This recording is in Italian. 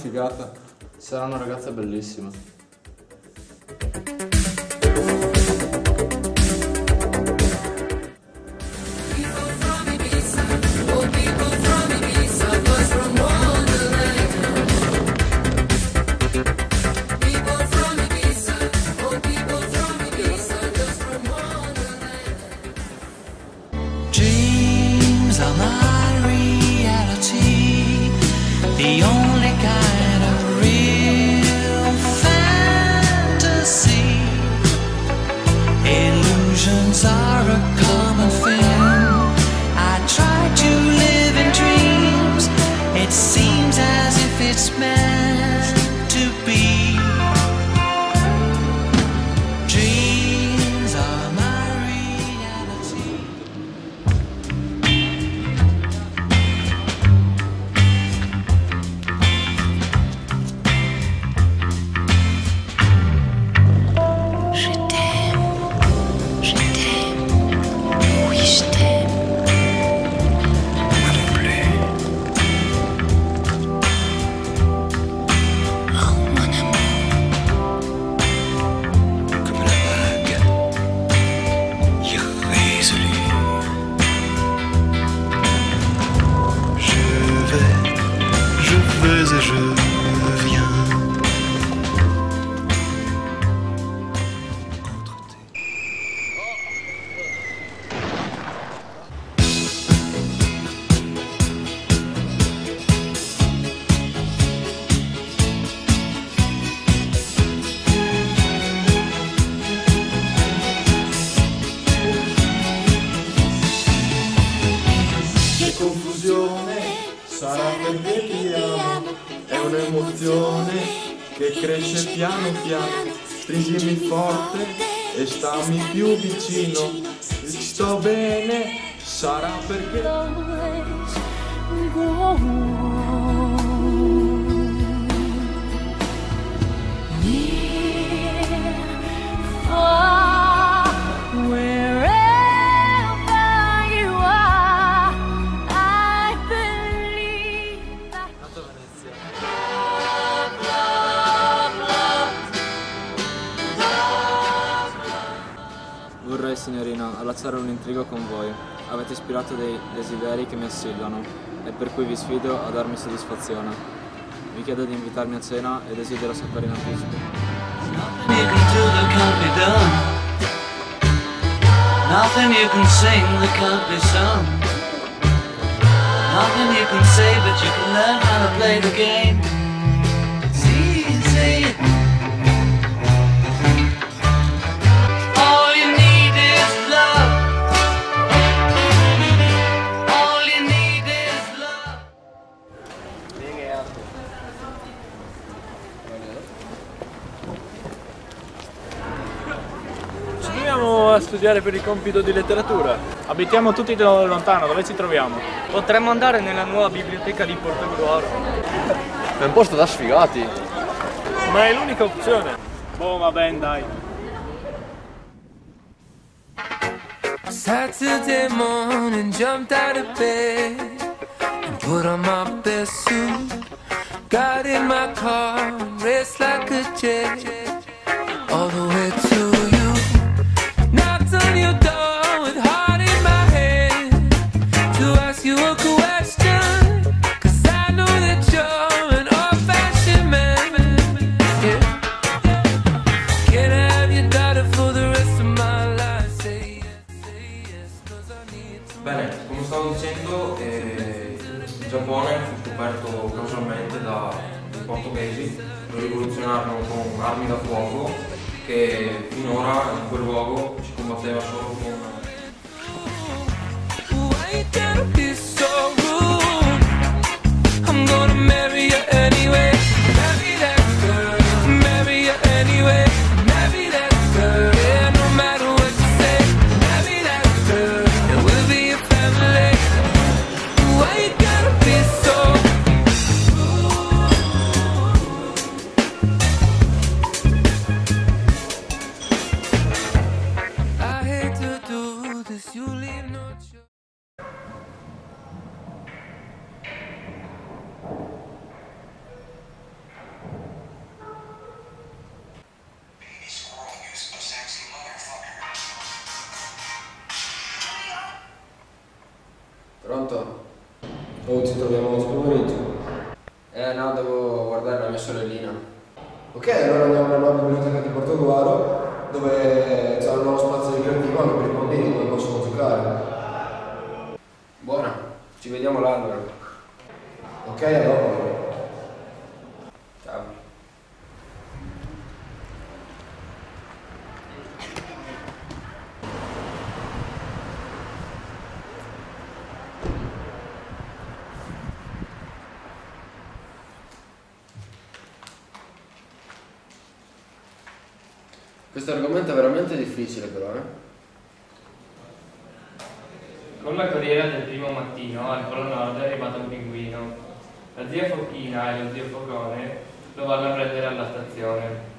figata. Sarà una ragazza bellissima. Dreams are my reality, the only kind of real fantasy. Illusions are a common thing. I try to live in dreams. It seems as if it's meant to be. Dreams are my reality. Et je viens entre tes... Che confusione, sarà perché ti amo. È un'emozione che cresce piano piano. Stringimi forte e stammi più vicino. Ci sto bene, sarà perché... Vorrei, signorina, allacciare un intrigo con voi. Avete ispirato dei desideri che mi assillano e per cui vi sfido a darmi soddisfazione. Vi chiedo di invitarmi a cena e desidero sapere in anticipo. Nothing you can do that can't be done. Nothing you can sing that can't be sung. Nothing you can say, but you can learn how to play the game. It's easy. All you need is love. All you need is love. Ci troviamo a studiare per il compito di letteratura. Abitiamo tutti da lontano, dove ci troviamo? Potremmo andare nella nuova biblioteca di Portogruaro. È un posto da sfigati. Ma è l'unica opzione. Boh, va bene, dai. Saturday morning, jumped out of bed and put on my best suit. Got in my car, raced like a jet all the way to you. Knocked on your door with heart in my head to ask you a question, 'cause I know that you're an old-fashioned man. Yeah. Can I have your daughter for the rest of my life? Say yes, 'cause I need to. Bene, come stavo dicendo, il Giappone fu scoperto casualmente dai portoghesi, lo rivoluzionarono con armi da fuoco che finora in quel luogo si combatteva solo con... Why you gotta be so rude? I'm gonna marry you anyway. Marry that girl. Marry you anyway. Marry that girl. Yeah, no matter what you say. Marry that girl. And we'll be a family. Why you gotta be so rude? I hate to do this. You leave no choice. Pronto? Oh, ci troviamo oggi pomeriggio. No, devo guardare la mia sorellina. Ok, allora andiamo alla nuova biblioteca di Portogruaro, dove c'è un nuovo spazio ricreativo anche per i bambini, dove possono giocare. Buona, ci vediamo là allora. Ok, a dopo. Ciao. Questo argomento è veramente difficile però, Con la corriera del primo mattino al Polo Nord è arrivato un pinguino. La zia Fochina e lo zio Focone lo vanno a prendere alla stazione.